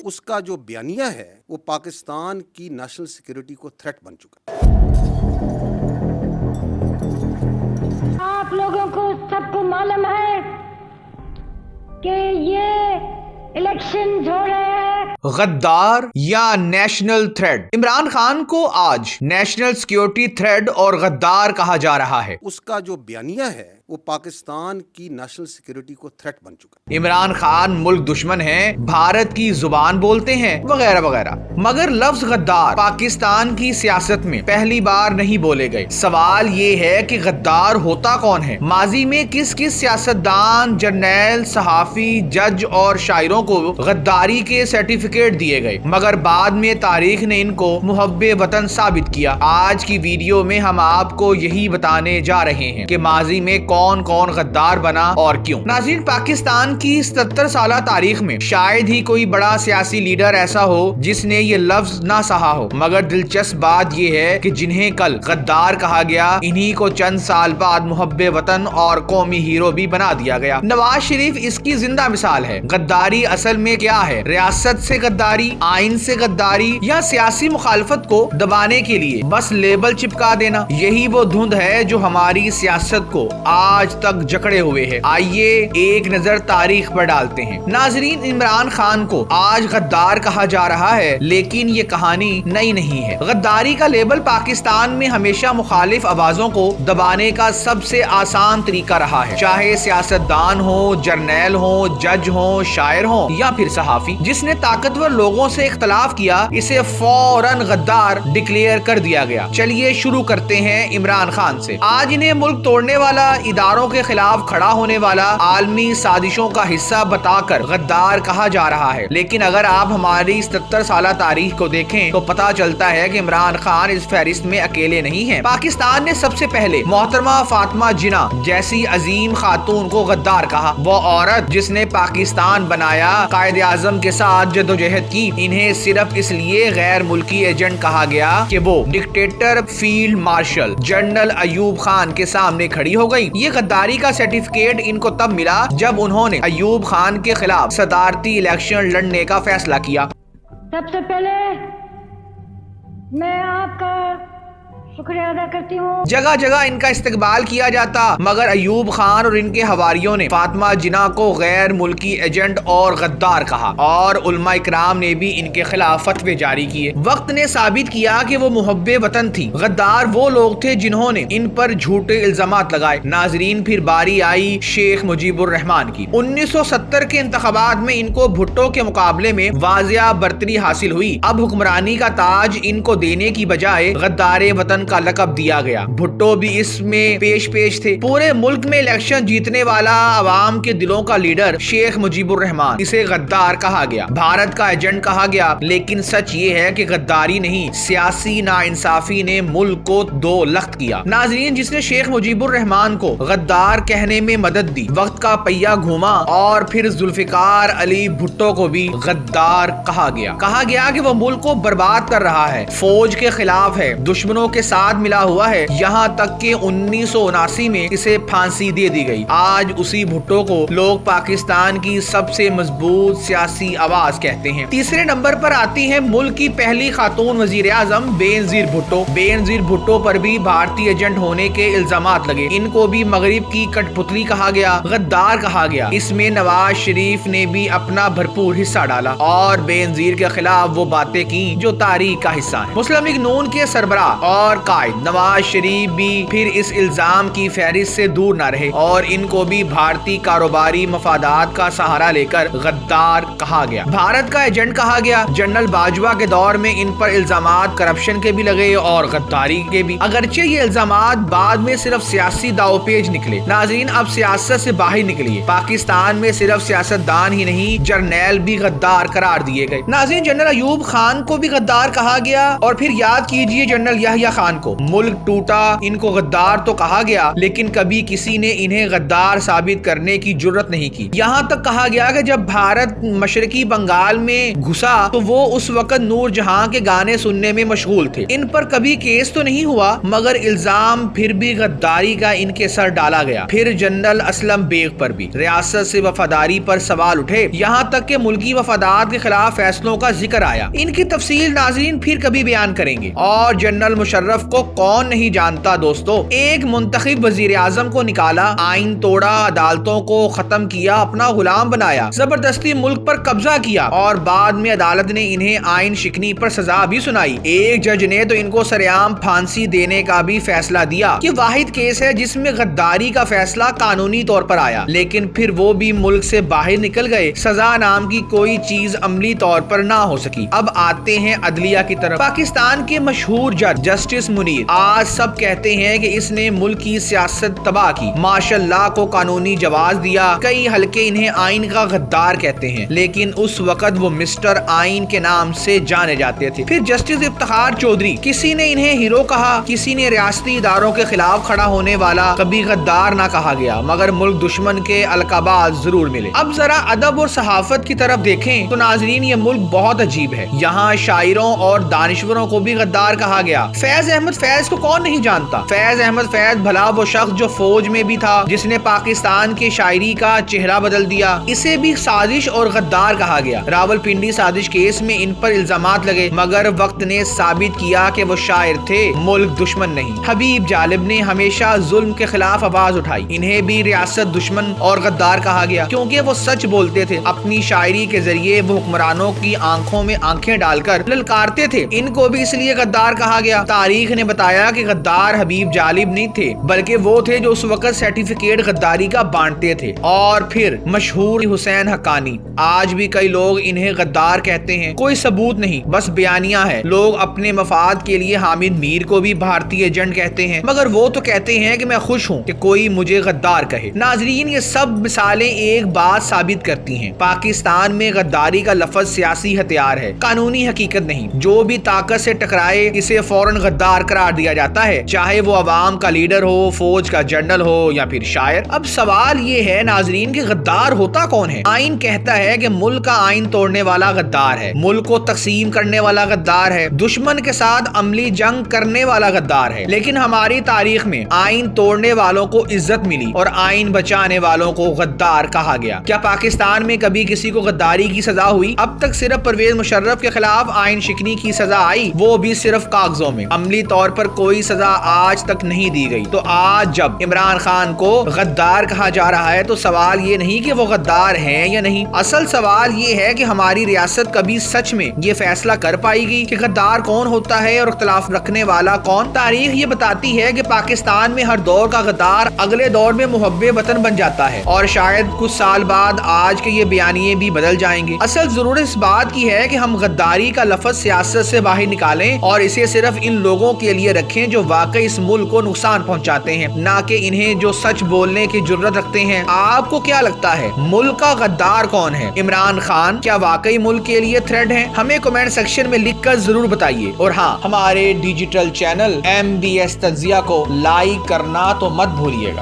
اس کا جو بیانیہ ہے وہ پاکستان کی نیشنل سیکیورٹی کو تھریٹ بن چکا ہے۔ آپ لوگوں کو سب کو معلوم ہے کہ یہ الیکشن ہو رہے ہیں۔ غدار یا نیشنل تھریٹ؟ عمران خان کو آج نیشنل سیکیورٹی تھریٹ اور غدار کہا جا رہا ہے۔ اس کا جو بیانیہ ہے وہ پاکستان کی نیشنل سیکیورٹی کو تھریٹ بن چکا ہے۔ عمران خان ملک دشمن ہیں، بھارت کی زبان بولتے ہیں، وغیرہ وغیرہ، مگر لفظ غدار پاکستان کی سیاست میں پہلی بار نہیں بولے گئے۔ سوال یہ ہے کہ غدار ہوتا کون ہے؟ ماضی میں کس کس سیاستدان، جرنیل، صحافی، جج اور شاعروں کو غداری کے سرٹیفکیٹ دیے گئے، مگر بعد میں تاریخ نے ان کو محب وطن ثابت کیا۔ آج کی ویڈیو میں ہم آپ کو یہی بتانے جا رہے ہیں کہ ماضی میں کون کون غدار بنا اور کیوں۔ ناظرین، پاکستان کی 77 سالہ تاریخ میں شاید ہی کوئی بڑا سیاسی لیڈر ایسا ہو جس نے یہ لفظ نہ سہا ہو، مگر دلچسپ بات یہ ہے کہ جنہیں کل غدار کہا گیا، انہی کو چند سال بعد محب وطن اور قومی ہیرو بھی بنا دیا گیا۔ نواز شریف اس کی زندہ مثال ہے۔ غداری اصل میں کیا ہے؟ ریاست سے غداری، آئین سے غداری، یا سیاسی مخالفت کو دبانے کے لیے بس لیبل چپکا دینا؟ یہی وہ دھند ہے جو ہماری سیاست کو آج تک جکڑے ہوئے ہے۔ آئیے ایک نظر تاریخ پر ڈالتے ہیں۔ ناظرین، عمران خان کو آج غدار کہا جا رہا ہے، لیکن یہ کہانی نئی نہیں ہے۔ غداری کا لیبل پاکستان میں ہمیشہ مخالف آوازوں کو دبانے کا سب سے آسان طریقہ رہا ہے، چاہے سیاستدان ہو، جرنیل ہو، جج ہو، شاعر ہو یا پھر صحافی۔ جس نے طاقتور لوگوں سے اختلاف کیا، اسے فوراً غدار ڈکلیئر کر دیا گیا۔ چلیے شروع کرتے ہیں عمران خان سے۔ آج انہیں ملک توڑنے والا، اداروں کے خلاف کھڑا ہونے والا، عالمی سازشوں کا حصہ بتا کر غدار کہا جا رہا ہے، لیکن اگر آپ ہماری 77 سالہ تاریخ کو دیکھیں تو پتا چلتا ہے کہ عمران خان اس فہرست میں اکیلے نہیں ہیں۔ پاکستان نے سب سے پہلے محترمہ فاطمہ جناح جیسی عظیم خاتون کو غدار کہا، وہ عورت جس نے پاکستان بنایا، قائد اعظم کے ساتھ جدوجہد کی۔ انہیں صرف اس لیے غیر ملکی ایجنٹ کہا گیا کہ وہ dictator field marshal general Ayub Khan کے سامنے کھڑی ہو گئی۔ یہ غداری کا سرٹیفکیٹ ان کو تب ملا جب انہوں نے ایوب خان کے خلاف صدارتی الیکشن لڑنے کا فیصلہ کیا۔ سب سے پہلے میں آپ کا شکریہ ادا کرتی ہوں۔ جگہ جگہ ان کا استقبال کیا جاتا، مگر ایوب خان اور ان کے حواریوں نے فاطمہ جناح کو غیر ملکی ایجنٹ اور غدار کہا، اور علماء کرام نے بھی ان کے خلاف فتوے جاری کیے۔ وقت نے ثابت کیا کہ وہ محب وطن تھی۔ غدار وہ لوگ تھے جنہوں نے ان پر جھوٹے الزامات لگائے۔ ناظرین، پھر باری آئی شیخ مجیب الرحمان کی۔ 1970 کے انتخابات میں ان کو بھٹو کے مقابلے میں واضح برتری حاصل ہوئی۔ اب حکمرانی کا تاج ان کو دینے کی بجائے غدار وطن کا لقب دیا گیا۔ بھٹو بھی اس میں پیش تھے۔ پورے ملک میں الیکشن جیتنے والا، عوام کے دلوں کا لیڈر شیخ مجیب الرحمان، اسے غدار کہا گیا، بھارت کا ایجنٹ کہا گیا۔ لیکن سچ یہ ہے کہ غداری نہیں، سیاسی ناانصافی نے ملک کو دو لخت کیا۔ ناظرین، جس نے شیخ مجیب الرحمان کو غدار کہنے میں مدد دی، وقت کا پہیہ گھوما اور پھر ذوالفقار علی بھٹو کو بھی غدار کہا گیا کہ وہ ملک کو برباد کر رہا ہے، فوج کے خلاف ہے، دشمنوں کے ساتھ ملا ہوا ہے، یہاں تک کہ 1979 میں اسے پھانسی دے دی گئی۔ آج اسی بھٹو کو لوگ پاکستان کی سب سے مضبوط سیاسی آواز کہتے ہیں۔ تیسرے نمبر پر آتی ہیں ملک کی پہلی خاتون وزیر اعظم بے نظیر بھٹو۔ بے نظیر بھٹو پر بھی بھارتی ایجنٹ ہونے کے الزامات لگے۔ ان کو بھی مغرب کی کٹ پتلی کہا گیا، غدار کہا گیا۔ اس میں نواز شریف نے بھی اپنا بھرپور حصہ ڈالا اور بے نظیر کے خلاف وہ باتیں کی جو تاریخ کا حصہ ہیں۔ مسلم لیگ نون کے سربراہ اور قائد نواز شریف بھی پھر اس الزام کی فہرست سے دور نہ رہے اور ان کو بھی بھارتی کاروباری مفادات کا سہارا لے کر غدار کہا گیا، بھارت کا ایجنٹ کہا گیا۔ جنرل باجوہ کے دور میں ان پر الزامات کرپشن کے بھی لگے اور غداری کے بھی، اگرچہ یہ الزامات بعد میں صرف سیاسی داؤ پیچ نکلے۔ ناظرین، اب سیاست سے باہر نکلیے۔ پاکستان میں صرف سیاستدان ہی نہیں، جرنیل بھی غدار قرار دیے گئے۔ ناظرین، جنرل ایوب خان کو بھی غدار کہا گیا، اور پھر یاد کیجئے جنرل یحییٰ خان پاکستان کو. ملک ٹوٹا, ان کو غدار تو کہا گیا, لیکن کبھی کسی نے انہیں غدار ثابت کرنے کی جرت نہیں کی. یہاں تک کہا گیا کہ جب بھارت مشرقی بنگال میں گھسا تو وہ اس وقت نور جہاں کے گانے سننے میں مشغول تھے. ان پر کبھی کیس تو نہیں ہوا, مگر الزام پھر بھی غداری کا ان کے سر ڈالا گیا. پھر جنرل اسلم بیگ پر بھی ریاست سے وفاداری پر سوال اٹھے, یہاں تک کہ ملکی مفادات کے خلاف فیصلوں کا ذکر آیا. ان کی تفصیل ناظرین پھر کبھی بیان کریں گے. اور جنرل مشرف کو کون نہیں جانتا دوستو, ایک منتخب وزیر اعظم کو نکالا, آئین توڑا, عدالتوں کو ختم کیا, اپنا غلام بنایا, زبردستی ملک پر قبضہ کیا, اور بعد میں عدالت نے انہیں آئین شکنی پر سزا بھی سنائی. ایک جج نے تو ان کو سرعام پھانسی دینے کا بھی فیصلہ دیا. یہ واحد کیس ہے جس میں غداری کا فیصلہ قانونی طور پر آیا, لیکن پھر وہ بھی ملک سے باہر نکل گئے. سزا نام کی کوئی چیز عملی طور پر نہ ہو سکی. اب آتے ہیں عدلیہ کی طرف. پاکستان کے مشہور جج جسٹس منیر, آج سب کہتے ہیں کہ اس نے ملک کی سیاست تباہ کی, ماشاء اللہ کو قانونی جواز دیا. کئی حلقے انہیں آئین کا غدار کہتے ہیں, لیکن اس وقت وہ مسٹر آئین کے نام سے جانے جاتے تھے. پھر جسٹس افتخار چودھری, کسی نے انہیں ہیرو کہا, کسی نے ریاستی اداروں کے خلاف کھڑا ہونے والا. کبھی غدار نہ کہا گیا, مگر ملک دشمن کے القابات ضرور ملے. اب ذرا ادب اور صحافت کی طرف دیکھیں تو ناظرین یہ ملک بہت عجیب ہے. یہاں شاعروں اور دانشوروں کو بھی غدار کہا گیا. فیض احمد فیض کو کون نہیں جانتا. فیض احمد فیض بھلا وہ شخص جو فوج میں بھی تھا, جس نے پاکستان کی شاعری کا چہرہ بدل دیا, اسے بھی سازش اور غدار کہا گیا. راولپنڈی سازش کیس میں ان پر الزامات لگے, مگر وقت نے ثابت کیا کہ وہ شاعر تھے, ملک دشمن نہیں. حبیب جالب نے ہمیشہ ظلم کے خلاف آواز اٹھائی, انہیں بھی ریاست دشمن اور غدار کہا گیا, کیونکہ وہ سچ بولتے تھے. اپنی شاعری کے ذریعے وہ حکمرانوں کی آنکھوں میں آنکھیں ڈال کر للکارتے تھے, ان کو بھی اس لیے غدار کہا گیا. تاریخ نے بتایا کہ غدار حبیب جالب نہیں تھے, بلکہ وہ تھے جو اس وقت سرٹیفکیٹ غداری کا بانٹتے تھے. اور پھر مشہور حسین حقانی, آج بھی کئی لوگ انہیں غدار کہتے ہیں. کوئی ثبوت نہیں, بس بیانیہ ہے. لوگ اپنے مفاد کے لیے حامد میر کو بھی بھارتی ایجنٹ کہتے ہیں, مگر وہ تو کہتے ہیں کہ میں خوش ہوں کہ کوئی مجھے غدار کہے. ناظرین یہ سب مثالیں ایک بات ثابت کرتی ہیں, پاکستان میں غداری کا لفظ سیاسی ہتھیار ہے, قانونی حقیقت نہیں. جو بھی طاقت سے ٹکرائے اسے فوراً غدار قرار دیا جاتا ہے, چاہے وہ عوام کا لیڈر ہو, فوج کا جنرل ہو یا پھر شاعر. اب سوال یہ ہے ناظرین کہ غدار ہوتا کون ہے. آئین کہتا ہے کہ ملک کا آئین توڑنے والا غدار ہے, ملک کو تقسیم کرنے والا غدار ہے, دشمن کے ساتھ عملی جنگ کرنے والا غدار ہے. لیکن ہماری تاریخ میں آئین توڑنے والوں کو عزت ملی اور آئین بچانے والوں کو غدار کہا گیا. کیا پاکستان میں کبھی کسی کو غداری کی سزا ہوئی؟ اب تک صرف پرویز مشرف کے خلاف آئین شکنی کی سزا آئی, وہ بھی صرف کاغذوں میں. عملی طور پر کوئی سزا آج تک نہیں دی گئی. تو آج جب عمران خان کو غدار کہا جا رہا ہے تو سوال یہ نہیں کہ وہ غدار ہیں یا نہیں, اصل سوال یہ ہے کہ ہماری ریاست کبھی سچ میں یہ فیصلہ کر پائے گی کہ غدار کون ہوتا ہے اور اختلاف رکھنے والا کون. تاریخ یہ بتاتی ہے کہ پاکستان میں ہر دور کا غدار اگلے دور میں محب وطن بن جاتا ہے, اور شاید کچھ سال بعد آج کے یہ بیانیے بھی بدل جائیں گے. اصل ضرورت اس بات کی ہے کہ ہم غداری کا لفظ سیاست سے باہر نکالیں اور اسے صرف ان لوگوں کے لیے رکھیں جو واقعی اس ملک کو نقصان پہنچاتے ہیں, نہ کہ انہیں جو سچ بولنے کی جرت رکھتے ہیں. آپ کو کیا لگتا ہے ملک کا غدار کون ہے؟ عمران خان کیا واقعی ملک کے لیے تھریٹ ہیں؟ ہمیں کمنٹ سیکشن میں لکھ کر ضرور بتائیے. اور ہاں, ہمارے ڈیجیٹل چینل MBS تجزیہ کو لائک کرنا تو مت بھولیے گا.